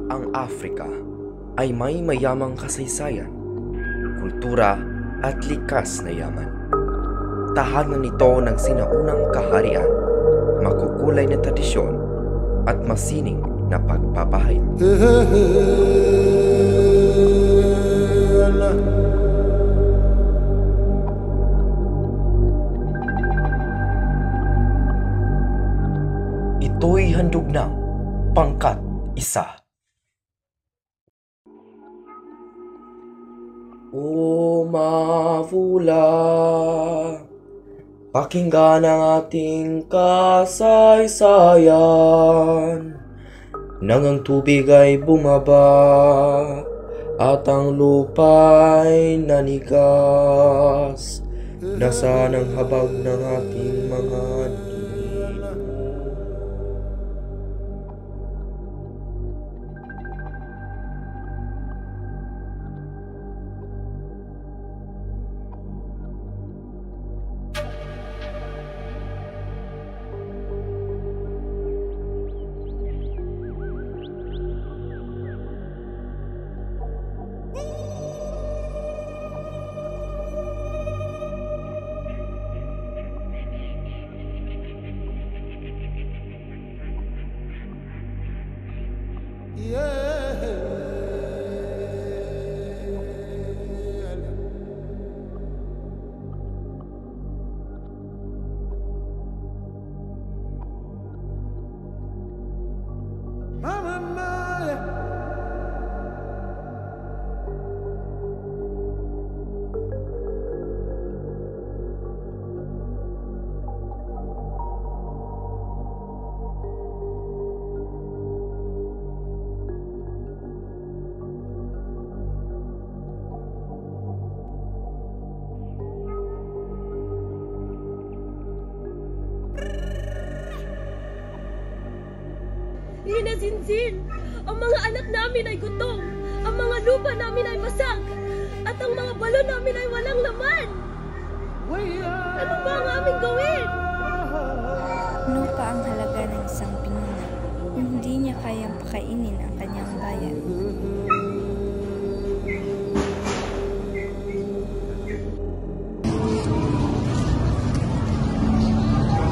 Ang Africa ay may mayamang kasaysayan, kultura at likas na yaman. Tahanan nito ng sinaunang kaharian, makukulay na tradisyon at masining na pagpapahayag. Ito'y handog ng pangkat isa. O mavula, pakinggan ang ating kasaysayan. Nang ang tubig ay bumaba at ang lupa'y nanigas, nasaan ang habag ng ating mga Hinasinsin! Ang mga anak namin ay gutom! Ang mga lupa namin ay basag! At ang mga balon namin ay walang laman! Ano ba ang aming gawin? Lupa ang halaga ng isang pinuna kung hindi niya kayang pakainin ang kanyang bayan.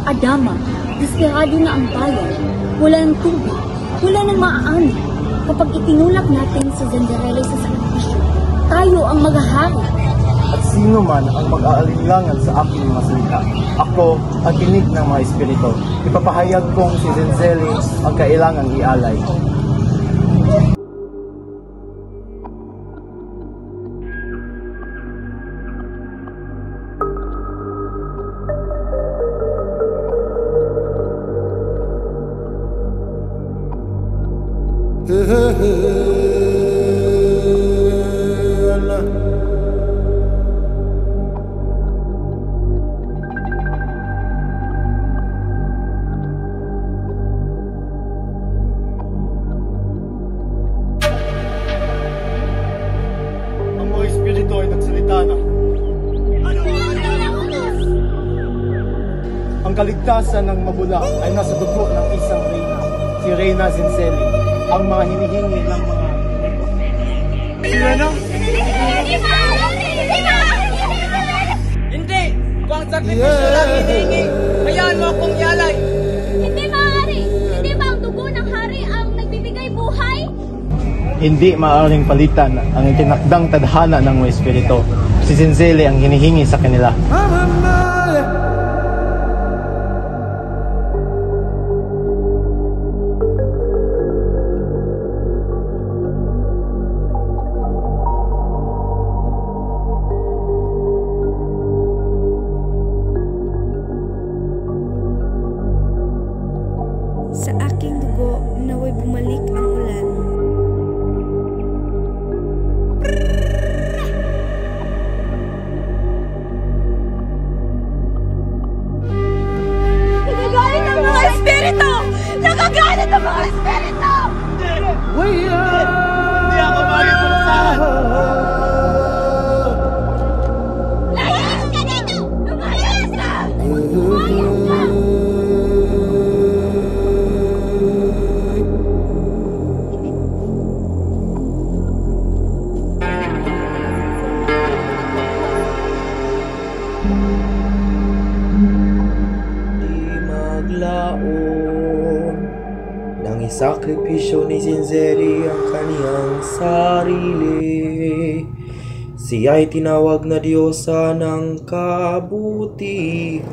Adama, desperado na ang bayan. Wala ng tubig, wala ng maaani. Kapag itinulak natin si Zenderelle sa sakripisyo, tayo ang maghahari. At sino man ang mag-aalinlangan sa aking mga salita, ako ang tinig ng mga espiritu. Ipapahayag kong si Zenzelli ang kailangang ialay. Ang mga espiritu ay nagsalita na. Ang kaligtasan ng mabula ay nasa dugo ng isang reyna, si Reyna Zenzelli. Ang mga hinihingi ng mga... Sino? Hindi! Kung ang sakripisyo lang hinihingi, hayaan mo akong ialay! Hindi maaari! Hindi ba ang dugo ng hari ang nagbibigay buhay? Hindi maaaring palitan ang itinakdang tadhana ng mga espiritu. Si Zenzelli ang hinihingi sa kanila. Sa aking dugo, naway bumalik ang ulan. Nagagalit ang mga espiritu! Nagagalit ang mga espiritu! Hindi ako makikulusahan! Layas ka dito! Lumayas ka! Lumayas ka! maglaon. Nang isakripisyo ni Zinzeli ang kaniyang sarili, siya ay tinawag na Diyosa ng kabutihan.